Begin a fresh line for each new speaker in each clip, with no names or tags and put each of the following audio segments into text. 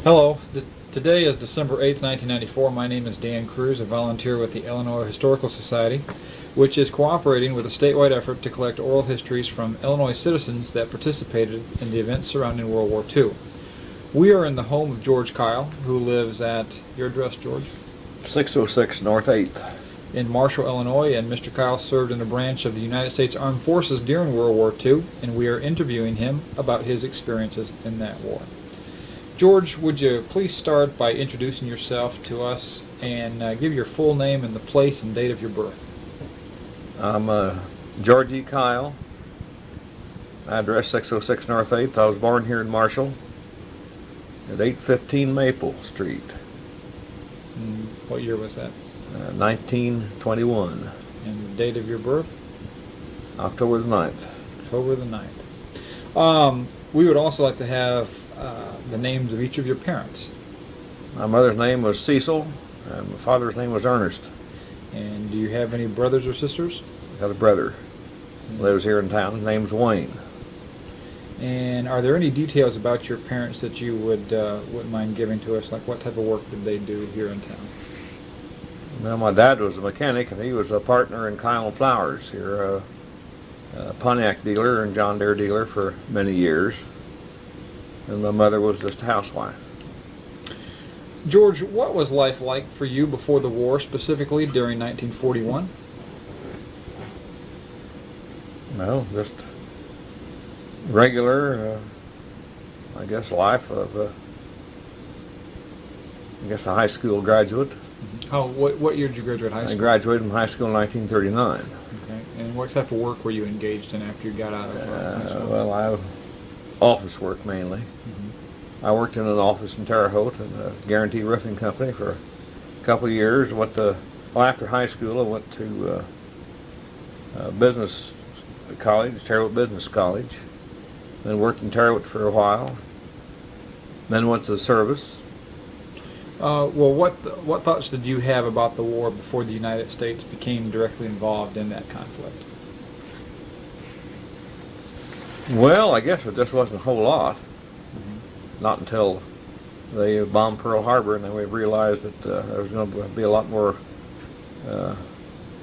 Hello. Today is December 8th, 1994. My name is Dan Cruz, a volunteer with the Illinois Historical Society, which is cooperating with a statewide effort to collect oral histories from Illinois citizens that participated in the events surrounding World War II. We are in the home of George Kile, who lives at your address, George?
606 North 8th.
In Marshall, Illinois, and Mr. Kyle served in a branch of the United States Armed Forces during World War II, and we are interviewing him about his experiences in that war. George, would you please start by introducing yourself to us and give your full name and the place and date of your birth?
I'm George E. Kile, address 606 North 8th. I was born here in Marshall at 815 Maple Street.
What year was that?
1921.
And the date of your birth?
October the 9th.
October the 9th. We would also like to have the names of each of your parents.
My mother's name was Cecil, and my father's name was Ernest.
And do you have any brothers or sisters?
I got a brother. Lives here in town. His name's Wayne.
And are there any details about your parents that you wouldn't mind giving to us? Like what type of work did they do here in town?
Well, my dad was a mechanic, and he was a partner in Kyle Flowers here, a Pontiac dealer and John Deere dealer for many years. And my mother was just a housewife.
George, what was life like for you before the war, specifically during 1941?
Well, just regular, I guess, life of, a high school graduate.
What year did you graduate high school?
I graduated from high school in 1939.
Okay. And what type of work were you engaged in after you got out of high school?
Office work mainly. I worked in an office in Terre Haute in a Guarantee Roofing Company for a couple of years. After high school, I went to business college, Terre Haute Business College. Then worked in Terre Haute for a while. Then went to the service.
What thoughts did you have about the war before the United States became directly involved in that conflict?
Well, I guess it just wasn't a whole lot. Not until they bombed Pearl Harbor, and then we realized that there was going to be a lot more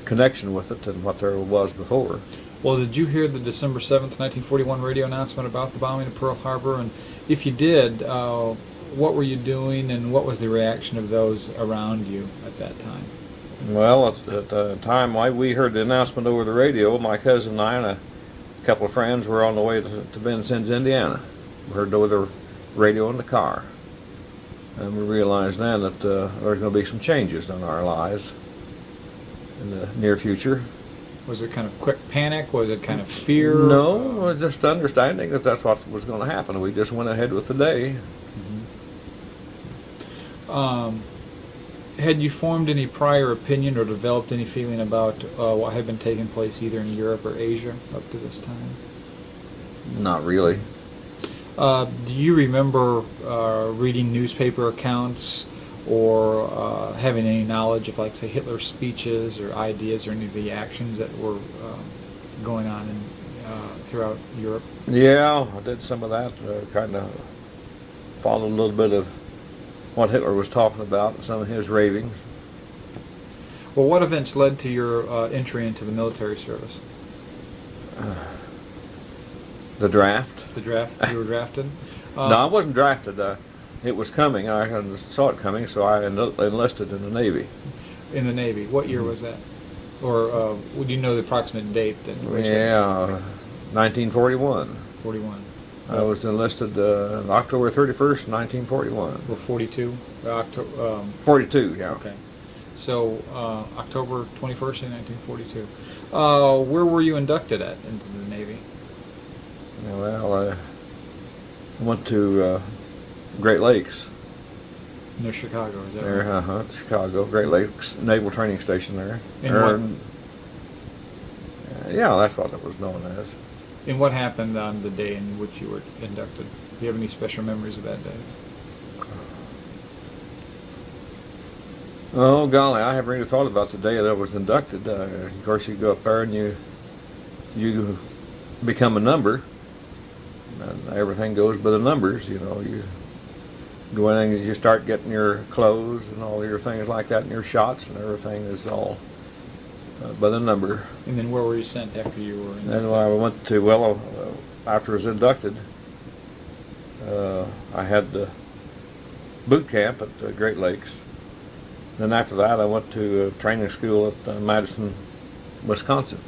connection with it than what there was before.
Well, did you hear the December 7th, 1941 radio announcement about the bombing of Pearl Harbor? And if you did, what were you doing, and what was the reaction of those around you at that time?
Well, at the time we heard the announcement over the radio, my cousin and I and a couple of friends were on the way to Vincennes, Indiana. We heard it over the radio in the car. And we realized then that there was going to be some changes in our lives in the near future.
Was it kind of quick panic? Was it kind of fear?
No, it was just understanding that that's what was going to happen. We just went ahead with the day.
Had you formed any prior opinion or developed any feeling about what had been taking place either in Europe or Asia up to this time?
Not really.
Do you remember reading newspaper accounts or having any knowledge of, like, say, Hitler's speeches or ideas or any of the actions that were going on throughout Europe?
Yeah, I did some of that. Kind of followed a little bit of what Hitler was talking about and some of his ravings.
Well, what events led to your entry into the military service?
The draft.
The draft? You were drafted?
No, I wasn't drafted. It was coming. I saw it coming, so I enlisted in the Navy.
In the Navy. What year was that? Or would you know the approximate date?
Yeah, 1941.
41.
I was enlisted October 31st, 1941.
Well, 42?
42, yeah.
Okay. So October 21st in 1942. Where were you inducted into the Navy?
Well, I went to Great Lakes.
Near Chicago, is that
right? Chicago, Great Lakes Naval Training Station there. Yeah, that's what it was known as.
And what happened on the day in which you were inducted? Do you have any special memories of that day?
Oh, golly, I haven't really thought about the day that I was inducted. Of course, you go up there and you become a number. and everything goes by the numbers. You know, you go in and you start getting your clothes and all your things like that, and your shots and everything is all by the number.
And then where were you sent after you were in?
Then I went to, after I was inducted, I had the boot camp at Great Lakes. Then after that, I went to training school at Madison, Wisconsin.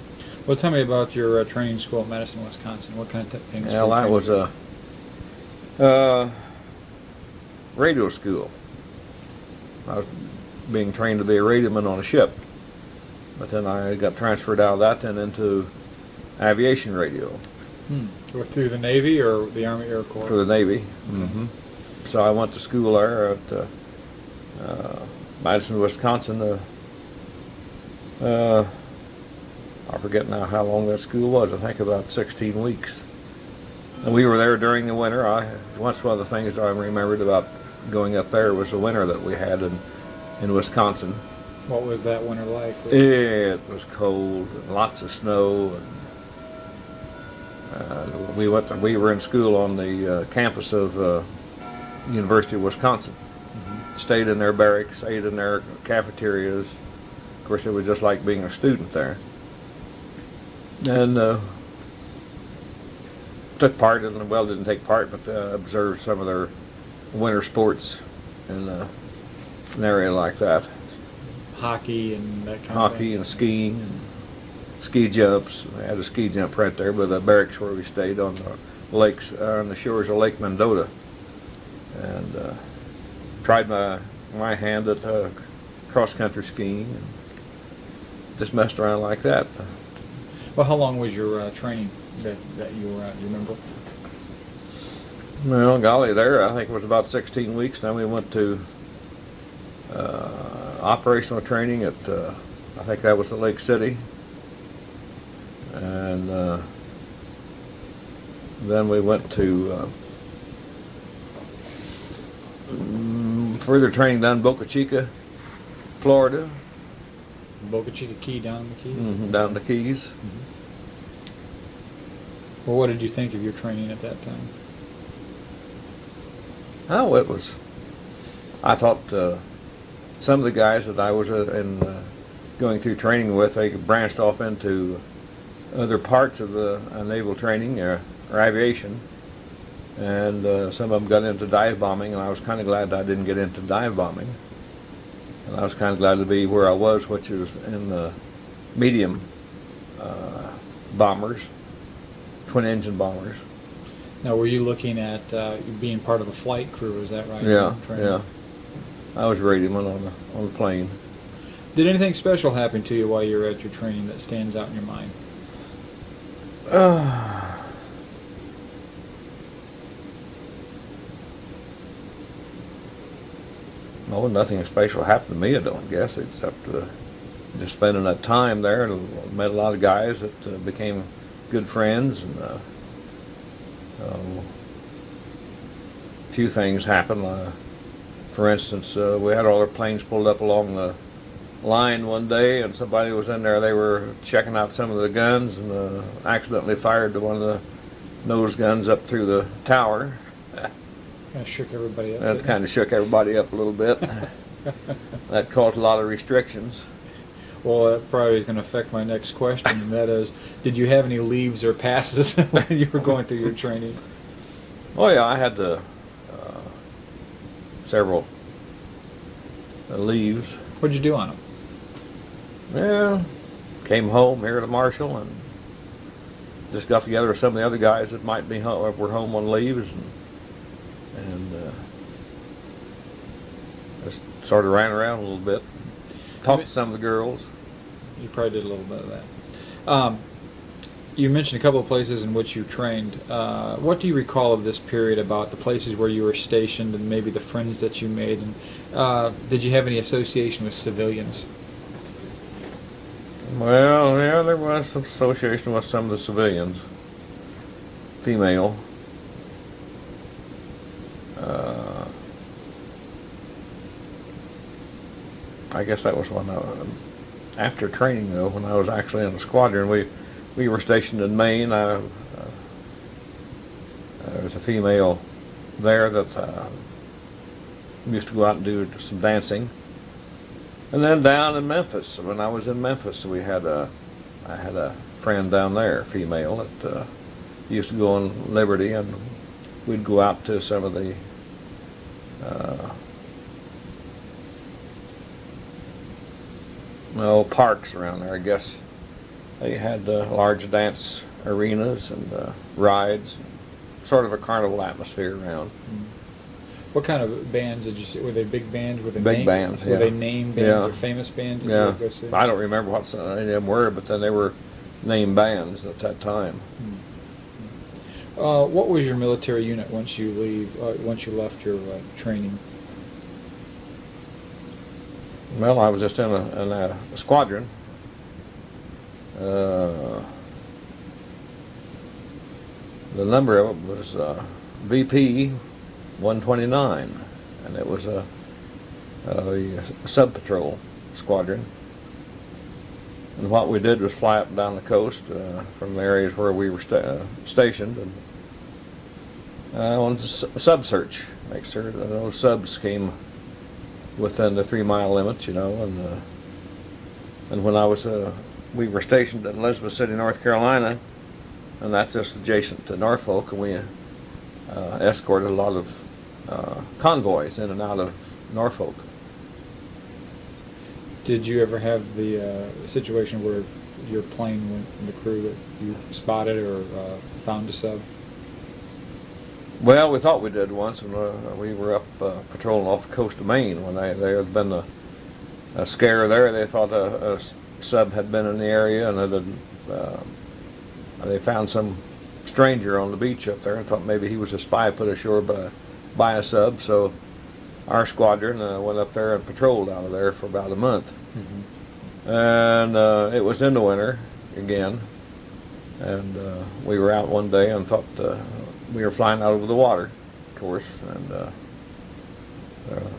Well, tell me about your training school at Madison, Wisconsin. What kind of things?
Well, that was a radio school. I was being trained to be a radioman on a ship, but then I got transferred out of that then into aviation radio.
Or through the Navy or the Army Air Corps?
For the Navy.
Okay.
Mm-hmm. So I went to school there at Madison, Wisconsin. I forget now how long that school was. I think about 16 weeks. And we were there during the winter. Once one of the things that I remembered about going up there was the winter that we had in Wisconsin.
What was that winter like?
It was cold and lots of snow. And we were in school on the campus of University of Wisconsin.
Mm-hmm.
Stayed in their barracks, ate in their cafeterias. Of course, it was just like being a student there. And took part in, didn't take part, but observed some of their winter sports in an area like that.
Hockey and that kind of thing?
Hockey and skiing and ski jumps. We had a ski jump right there by the barracks where we stayed on the lakes, on the shores of Lake Mendota. And tried my hand at cross-country skiing and just messed around like that.
Well, how long was your training that you were at? Do you remember?
Well, golly, there I think it was about 16 weeks. Then we went to operational training at I think that was at Lake City, and then we went to further training down in Boca Chica, Florida.
Boca Chica Key, down in the Keys?
Mm-hmm, down the Keys.
Mm-hmm. Well, what did you think of your training at that time?
Oh, it was. I thought some of the guys that I was going through training with, they branched off into other parts of the naval training or aviation, and some of them got into dive bombing, and I was kind of glad I didn't get into dive bombing. And I was kind of glad to be where I was, which is in the medium bombers, twin-engine bombers.
Now, were you looking at being part of a flight crew? Is that right?
Yeah, yeah. I was radioman on the plane.
Did anything special happen to you while you were at your training that stands out in your mind?
No, nothing special happened to me, I don't guess, except just spending that time there and met a lot of guys that became good friends, and a few things happened. For instance, we had all our planes pulled up along the line one day, and somebody was in there. They were checking out some of the guns, and accidentally fired one of the nose guns up through the tower.
Kind of shook everybody up.
That kind of shook everybody up a little bit. That caused a lot of restrictions.
Well, that probably is going to affect my next question, and that is, did you have any leaves or passes when you were going through your training?
Oh yeah, I had several leaves.
What'd you do on them?
Yeah, came home here to Marshall and just got together with some of the other guys that might be home, were home on leaves, and just sort of ran around a little bit, talked to some of the girls.
You probably did a little bit of that. You mentioned a couple of places in which you trained. What do you recall of this period about the places where you were stationed and maybe the friends that you made? And did you have any association with civilians?
Well, yeah, there was some association with some of the civilians, female. I guess that was when after training, though, when I was actually in the squadron. We were stationed in Maine. was a female there that used to go out and do some dancing. And then down in Memphis, when I was in Memphis, I had a friend down there, female, that used to go on Liberty, and we'd go out to some of the parks around there. I guess they had large dance arenas and rides, sort of a carnival atmosphere around.
What kind of bands did you see? Were they big bands? Were they
Big bands, yeah.
Were they name bands or famous bands that you would go see?
I don't remember what any of them were, but then they were name bands at that time.
What was your military unit once you left your training?
Well, I was just in a squadron. The number of it was VP 129, and it was a sub-patrol squadron. And what we did was fly up and down the coast from the areas where we were stationed, and on sub-search, make sure that those subs came within the 3-mile limits, and when we were stationed in Elizabeth City, North Carolina, and that's just adjacent to Norfolk, and we escorted a lot of convoys in and out of Norfolk.
Did you ever have the situation where your plane went in the crew that you spotted or found a sub?
Well, we thought we did once, and we were up patrolling off the coast of Maine when there had been a scare there. They thought a sub had been in the area, and they found some stranger on the beach up there and thought maybe he was a spy put ashore by a sub. So our squadron went up there and patrolled out of there for about a month. And it was in the winter again, and we were out one day and thought we were flying out over the water, of course, and a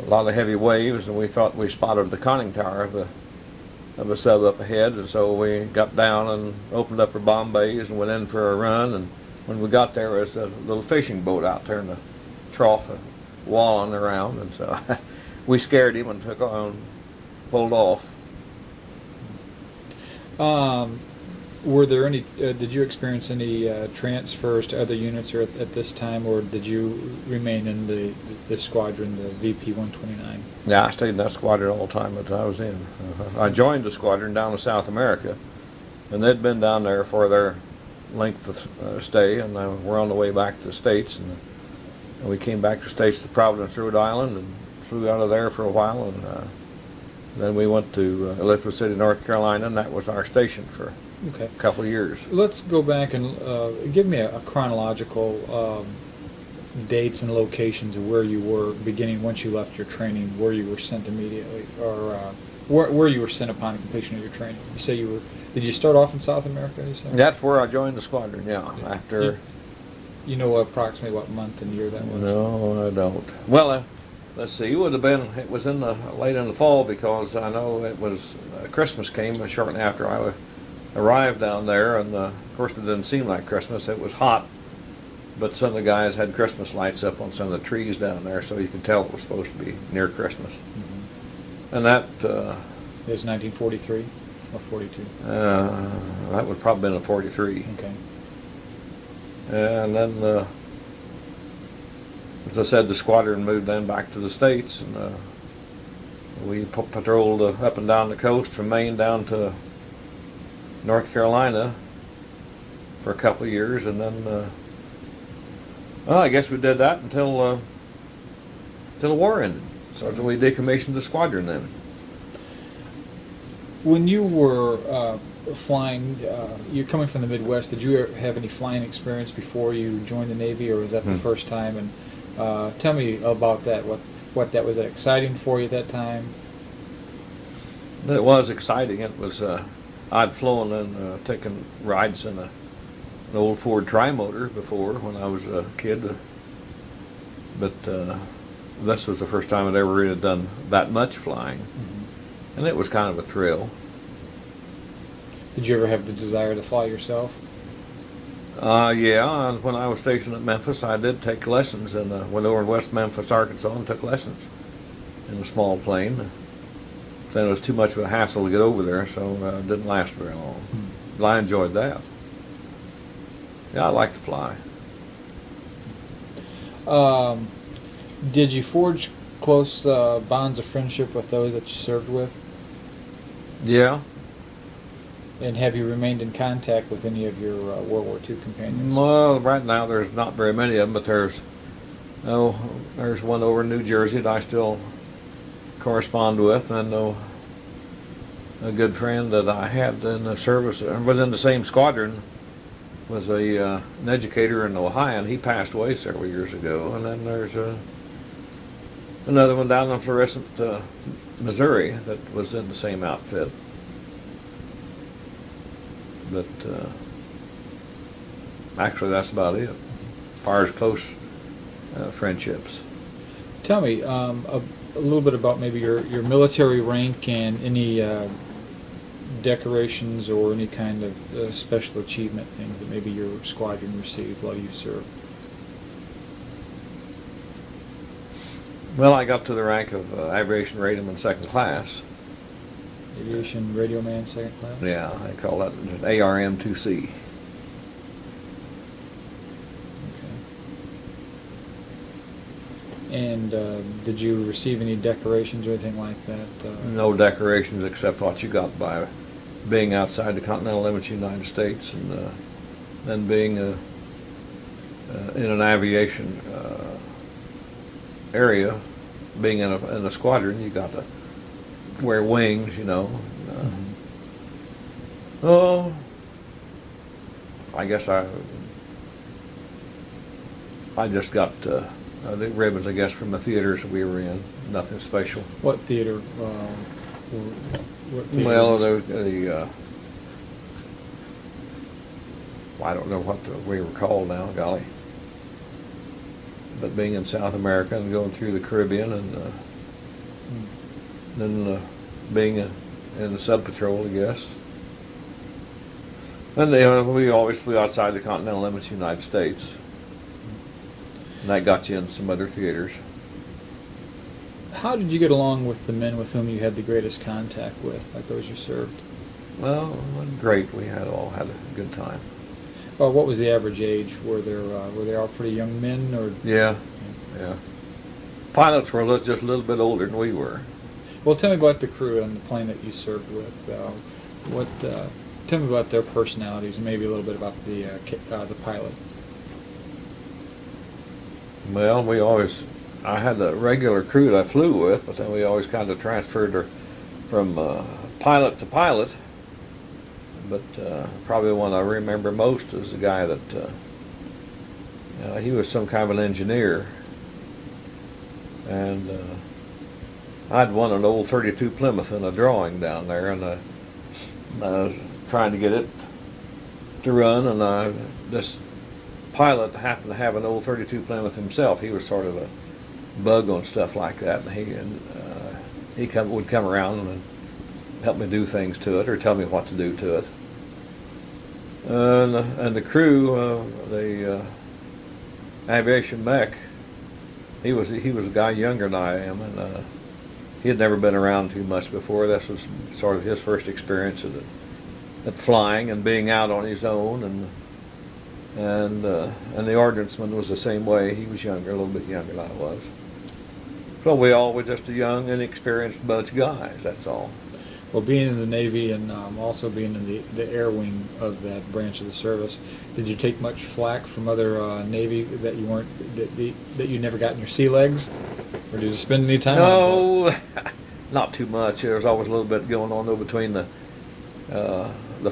lot of heavy waves, and we thought we spotted the conning tower of a sub up ahead, and so we got down and opened up our bomb bays and went in for a run. And when we got there, there was a little fishing boat out there in the trough, walling around, and so we scared him and pulled off.
Were there any? Did you experience any transfers to other units or at this time, or did you remain in the squadron, the VP 129?
Yeah, I stayed in that squadron all the time that I was in. I joined the squadron down to South America, and they'd been down there for their length of stay, and we're on the way back to the States, and we came back to the States to Providence, Rhode Island, and flew out of there for a while, and then we went to Elizabeth City, North Carolina, and that was our station for a couple of years.
Let's go back and give me a chronological dates and locations of where you were beginning once you left your training, where you were sent immediately, or where you were sent upon completion of your training. You say did you start off in South America, you said?
That's where I joined the squadron, yeah. After.
You know approximately what month and year that was?
No, I don't. Well, let's see, it was late in the fall, because I know it was, Christmas came shortly after I arrived down there, and of course it didn't seem like Christmas. It was hot, but some of the guys had Christmas lights up on some of the trees down there, so you could tell it was supposed to be near Christmas. And that
is 1943 or 42?
That would probably been a 43.
Okay.
And then, as I said, the squadron moved then back to the States, and we patrolled up and down the coast from Maine down to North Carolina for a couple of years, and then I guess we did that until the war ended. So we decommissioned the squadron then.
When you were flying, you're coming from the Midwest, did you have any flying experience before you joined the Navy, or was that the first time? And tell me about that. What that was that exciting for you at that time?
It was exciting. It was. I'd flown and taken rides in an old Ford Tri-Motor before when I was a kid, but this was the first time I'd ever really done that much flying, and it was kind of a thrill.
Did you ever have the desire to fly yourself?
Yeah, and when I was stationed at Memphis, I did take lessons and went over to West Memphis, Arkansas, and took lessons in a small plane. Then it was too much of a hassle to get over there, so it didn't last very long. But I enjoyed that. Yeah, I like to fly.
Did you forge close bonds of friendship with those that you served with?
Yeah.
And have you remained in contact with any of your World War II companions?
Well, right now there's not very many of them, but there's one over in New Jersey that I still correspond with, and a good friend that I had in the service, was in the same squadron, was an educator in Ohio, and he passed away several years ago. And then there's another one down in Florissant, Missouri, that was in the same outfit. But actually, that's about it, as far as close friendships.
Tell me a little bit about maybe your military rank and any decorations or any kind of special achievement things that maybe your squadron received while you served.
Well, I got to the rank of aviation radioman second class.
Aviation radio man second class?
Yeah, they call that ARM 2C.
Okay. And did you receive any decorations or anything like that?
No decorations except what you got by being outside the continental limits of the United States, and then being in an aviation area, being in a squadron. You got to wear wings, you know. Oh, I guess I just got the ribbons, I guess, from the theaters that we were in. Nothing special.
What theater? What theater?
Well, I don't know what we were called now, golly. But being in South America and going through the Caribbean, and then being in the sub patrol, I guess. And we always flew outside the continental limits of the United States. And that got you in some other theaters.
How did you get along with the men with whom you had the greatest contact with, like those you served?
Well, great. We all had a good time.
Well, what was the average age? Were they all pretty young men, or?
Yeah. Pilots were just a little bit older than we were.
Well, tell me about the crew on the plane that you served with. Tell me about their personalities, and maybe a little bit about the pilot.
Well, I had a regular crew that I flew with, but then we always kind of transferred her from pilot to pilot. But probably the one I remember most is the guy that he was some kind of an engineer, and I'd won an old 32 Plymouth in a drawing down there, and I was trying to get it to run, and this pilot happened to have an old 32 Plymouth himself. He was sort of a bug on stuff like that, and he would come around and help me do things to it, or tell me what to do to it. And the crew, the aviation mech, he was a guy younger than I am, and he had never been around too much before. This was sort of his first experience at flying and being out on his own, and the ordnanceman was the same way. He was younger, a little bit younger than I was. So we all were just a young, inexperienced bunch of guys. That's all.
Well, being in the Navy and also being in the air wing of that branch of the service, did you take much flack from other Navy that you never got in your sea legs, or did you spend any time?
No, not too much. There was always a little bit going on though between the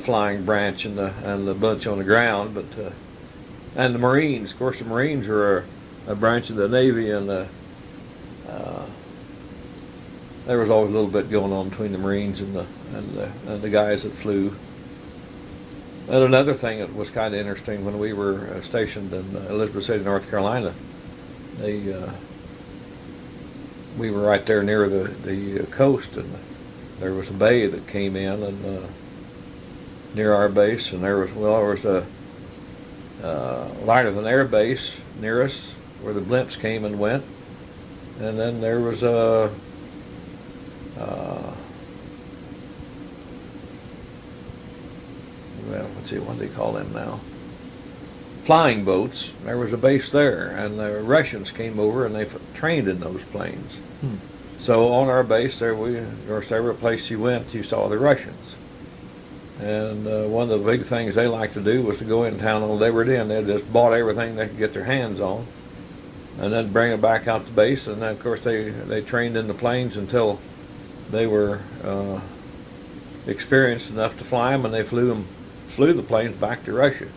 flying branch and the bunch on the ground, but and the Marines. Of course, the Marines were a branch of the Navy, and there was always a little bit going on between the Marines and the guys that flew. And another thing that was kind of interesting, when we were stationed in Elizabeth City, North Carolina, we were right there near the coast, and there was a bay that came in and near our base, and there was lighter than air base near us, where the blimps came and went. And then there was a well, let's see, what do they call them now? Flying boats. There was a base there, and the Russians came over and they trained in those planes. So on our base there, or several places you went, you saw the Russians. And one of the big things they liked to do was to go in town on Liberty, and they just bought everything they could get their hands on, and then bring it back out to base. And then of course they trained in the planes until they were experienced enough to fly them, and they flew the planes back to Russia.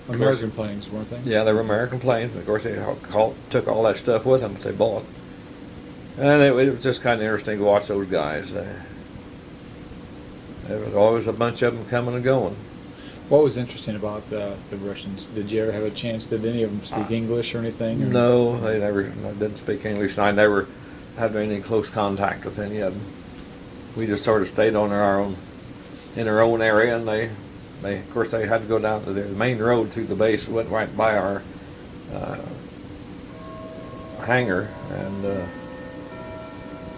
American planes, weren't they?
Yeah, they were American planes. And of course, they took all that stuff with them that they bought. And it was just kind of interesting to watch those guys. There was always a bunch of them coming and going.
What was interesting about the Russians? Did you ever have a chance? Did any of them speak English or anything? Or?
No, they never. Didn't speak English. And I never had any close contact with any of them. We just sort of stayed on our own, in our own area, and they of course they had to go down to the main road through the base. It went right by our hangar, and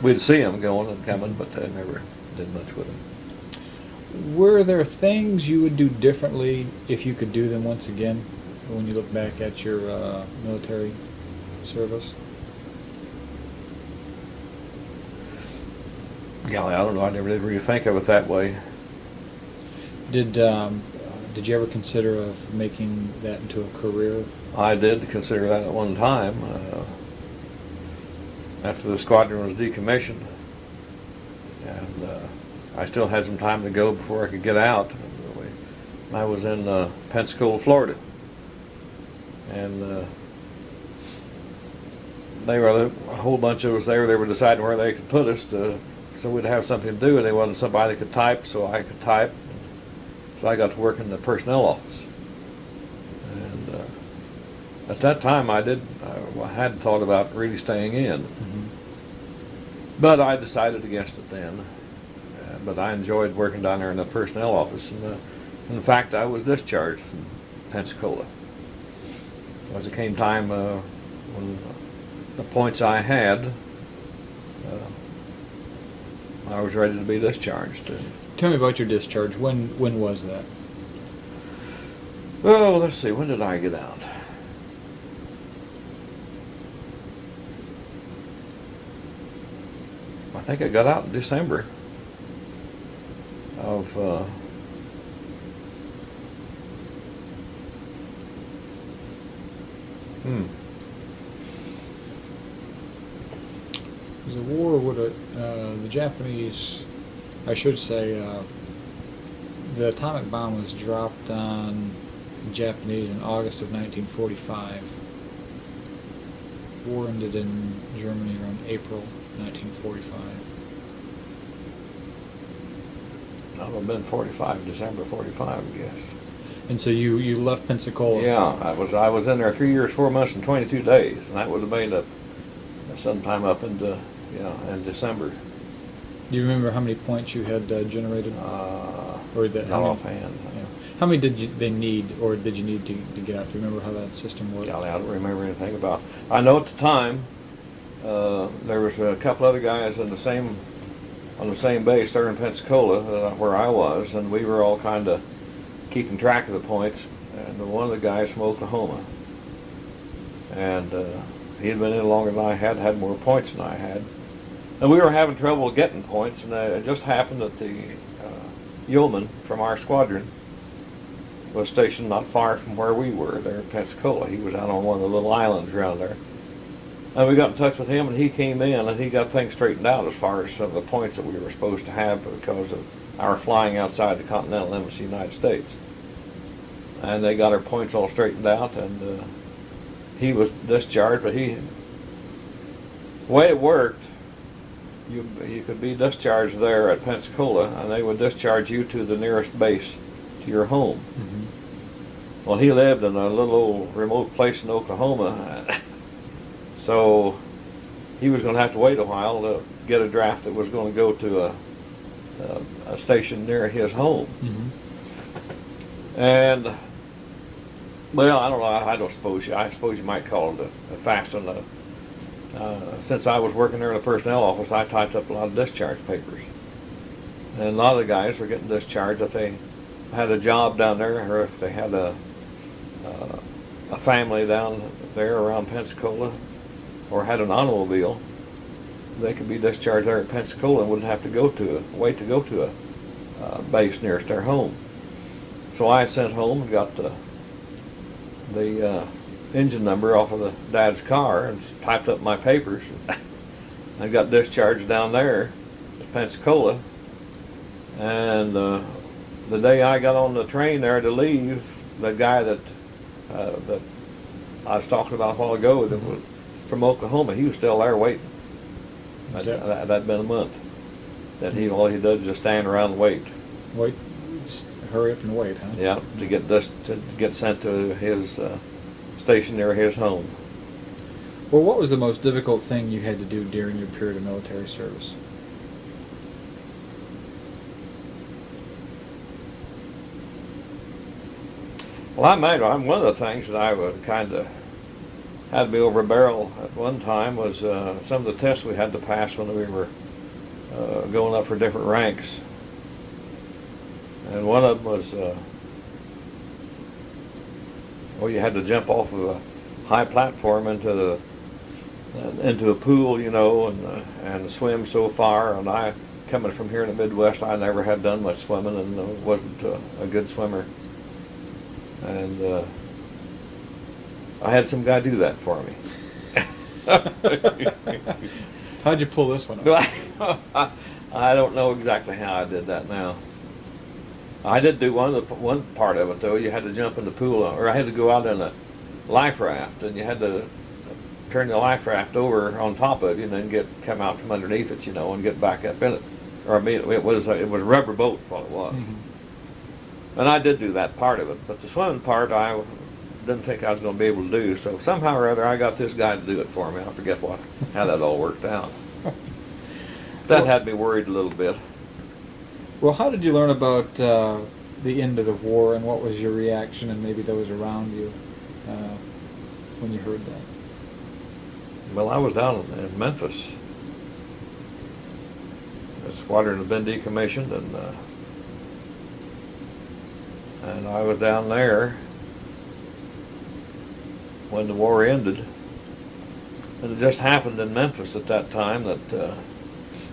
we'd see them going and coming, but they never did much with them.
Were there things you would do differently if you could do them once again when you look back at your military service?
Golly, I don't know. I never did really think of it that way.
Did you ever consider of making that into a career?
I did consider that at one time. After the squadron was decommissioned, and I still had some time to go before I could get out. I was in Pensacola, Florida, and a whole bunch of us there. They were deciding where they could put us so we'd have something to do, and they wanted somebody that could type, so I could type. So I got to work in the personnel office, and at that time I had thought about really staying in, but I decided against it then. But I enjoyed working down there in the personnel office, and in fact I was discharged from Pensacola. As it came time when the points I had, I was ready to be discharged.
Tell me about your discharge. When was that?
Well, let's see. When did I get out? I think I got out in December of
It was a war with the Japanese. I should say the atomic bomb was dropped on the Japanese in August of 1945. War ended in Germany around April 1945.
That would have been 45, December 45, I guess.
And so you left Pensacola.
Yeah, I was in there 3 years, 4 months, and 22 days, and that would have made up sometime up into in December.
Do you remember how many points you had generated? Or
not offhand.
Yeah. How many did they need, or did you need to get out? Do you remember how that system worked?
Golly, I don't remember anything about. I know at the time there was a couple other guys on the same base there in Pensacola where I was, and we were all kind of keeping track of the points. And one of the guys from Oklahoma, and he had been in longer than I had more points than I had. And we were having trouble getting points, and it just happened that the yeoman from our squadron was stationed not far from where we were there in Pensacola. He was out on one of the little islands around there. And we got in touch with him, and he came in, and he got things straightened out as far as some of the points that we were supposed to have because of our flying outside the continental limits of the United States. And they got our points all straightened out, and he was discharged, but the way it worked, you could be discharged there at Pensacola, and they would discharge you to the nearest base to your home. Well, he lived in a little old remote place in Oklahoma, so he was going to have to wait a while to get a draft that was going to go to a station near his home. And Well, I don't know. I don't suppose you. I suppose you might call it a fast one. Since I was working there in the personnel office, I typed up a lot of discharge papers, and a lot of the guys were getting discharged if they had a job down there, or if they had a family down there around Pensacola, or had an automobile. They could be discharged there at Pensacola and wouldn't have to wait to go to a base nearest their home. So I sent home and got the engine number off of the dad's car and typed up my papers. I got discharged down there at Pensacola, and the day I got on the train there to leave, the guy that I was talking about a while ago that was from Oklahoma, he was still there waiting. That'd been a month. That all he does is just stand around and wait.
Wait, just hurry up and wait, huh?
Yeah, to get sent to his station near his home.
Well, what was the most difficult thing you had to do during your period of military service?
Well, one of the things that I would kind of had to be over a barrel at one time was some of the tests we had to pass when we were going up for different ranks. And one of them was, you had to jump off of a high platform into a pool, and swim so far. And I, coming from here in the Midwest, I never had done much swimming and wasn't a good swimmer. And I had some guy do that for me.
How'd you pull this one off?
I don't know exactly how I did that now. I did do one part of it though. You had to jump in the pool, or I had to go out in a life raft, and you had to turn the life raft over on top of you, and then come out from underneath it, and get back up in it. Or I mean, it was a rubber boat, what it was. Mm-hmm. And I did do that part of it, but the swimming part I didn't think I was going to be able to do. So somehow or other, I got this guy to do it for me. I forget how that all worked out. That had me worried a little bit.
Well, how did you learn about the end of the war, and what was your reaction, and maybe those around you, when you heard that?
Well, I was down in Memphis. The squadron had been decommissioned, and I was down there when the war ended. And it just happened in Memphis at that time that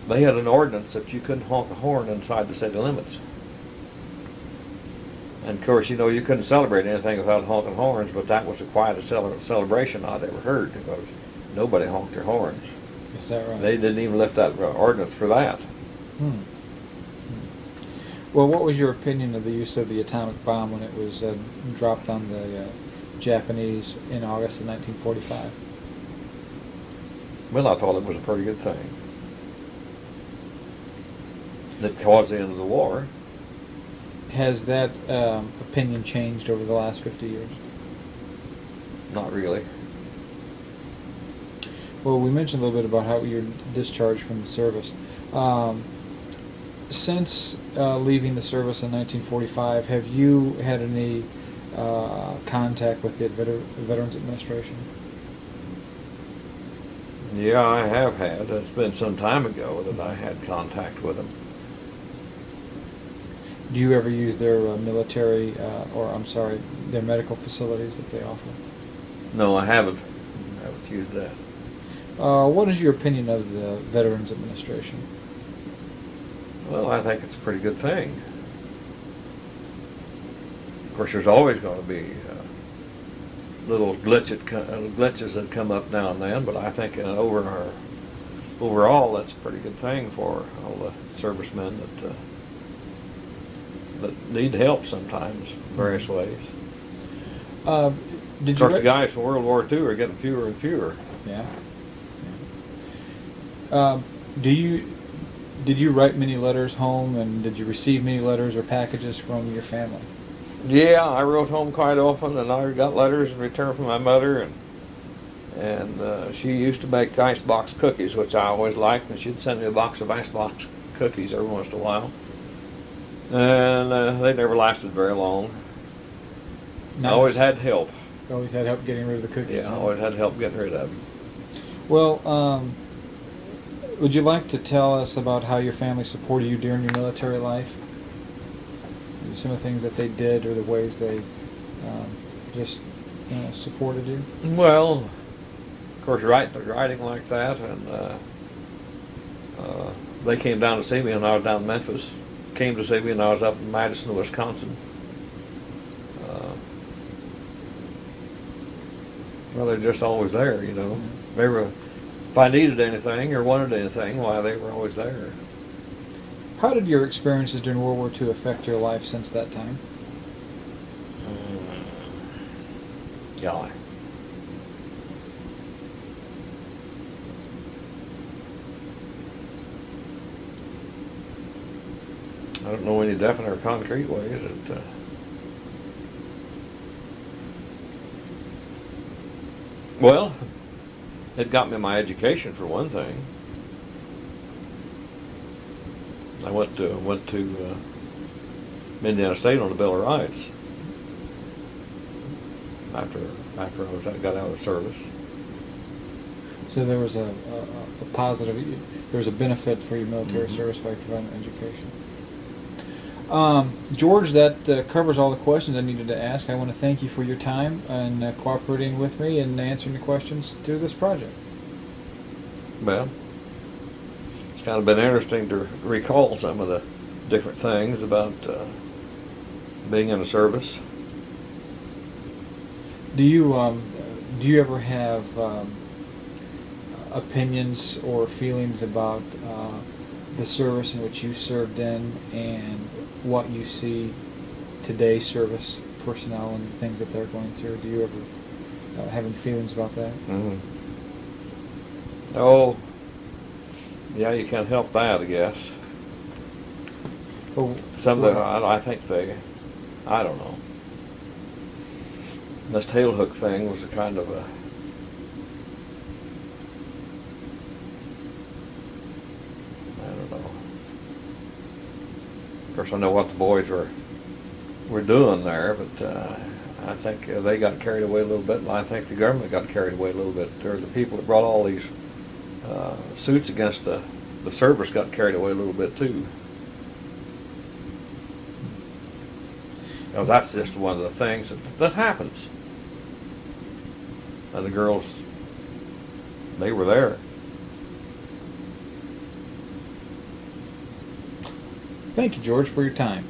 they had an ordinance that you couldn't honk a horn inside the city limits. And of course, you couldn't celebrate anything without honking horns, but that was the quietest celebration I'd ever heard, because nobody honked their horns.
Is that right?
They didn't even lift that ordinance for that.
Well, what was your opinion of the use of the atomic bomb when it was dropped on the Japanese in August of 1945?
Well, I thought it was a pretty good thing. It caused the end of the war.
Has that opinion changed over the last 50 years?
Not really.
Well, we mentioned a little bit about how you're discharged from the service. Since leaving the service in 1945, have you had any contact with the Veterans Administration?
Yeah, I have had. It's been some time ago that I had contact with them.
Do you ever use their their medical facilities that they offer?
No, I haven't. I haven't used that.
What is your opinion of the Veterans Administration?
Well, I think it's a pretty good thing. Of course, there's always going to be little glitches that come up now and then, but I think overall that's a pretty good thing for all the servicemen that need help sometimes in various ways. Of course, the guys from World War II are getting fewer and fewer.
Yeah. Did you write many letters home, and did you receive many letters or packages from your family?
Yeah, I wrote home quite often, and I got letters in return from my mother, and she used to make icebox cookies, which I always liked, and she'd send me a box of icebox cookies every once in a while. And they never lasted very long. I always had help.
Always had help getting rid of the cookies.
Yeah, I
huh?
always had help getting rid of them.
Well, would you like to tell us about how your family supported you during your military life? Some of the things that they did, or the ways they just supported you?
Well, of course, writing like that, and they came down to see me when I was down in Memphis. Came to see me when I was up in Madison, Wisconsin. Well, they're just always there, you know. They were, if I needed anything or wanted anything, why, they were always there.
How did your experiences during World War II affect your life since that time?
Golly. I don't know any definite or concrete ways that. Well, it got me my education for one thing. I went to Indiana State on the Bill of Rights after I got out of the service.
So there was a positive, there was a benefit for your military service by providing education. George, that covers all the questions I needed to ask. I want to thank you for your time and cooperating with me and answering the questions through this project.
Well, it's kind of been interesting to recall some of the different things about being in the service.
Do you ever have opinions or feelings about the service in which you served in and what you see today's service personnel and the things that they're going through? Do you ever have any feelings about that?
Mm-hmm. Oh, yeah, you can't help that, I guess.
Well,
Some of the, I think I don't know. This tail hook thing was a kind of a, I don't know. Of course, I know what the boys were doing there, but I think they got carried away a little bit, and I think the government got carried away a little bit. Or the people that brought all these suits against the service got carried away a little bit too. You know, that's just one of the things that happens. And the girls, they were there.
Thank you, George, for your time.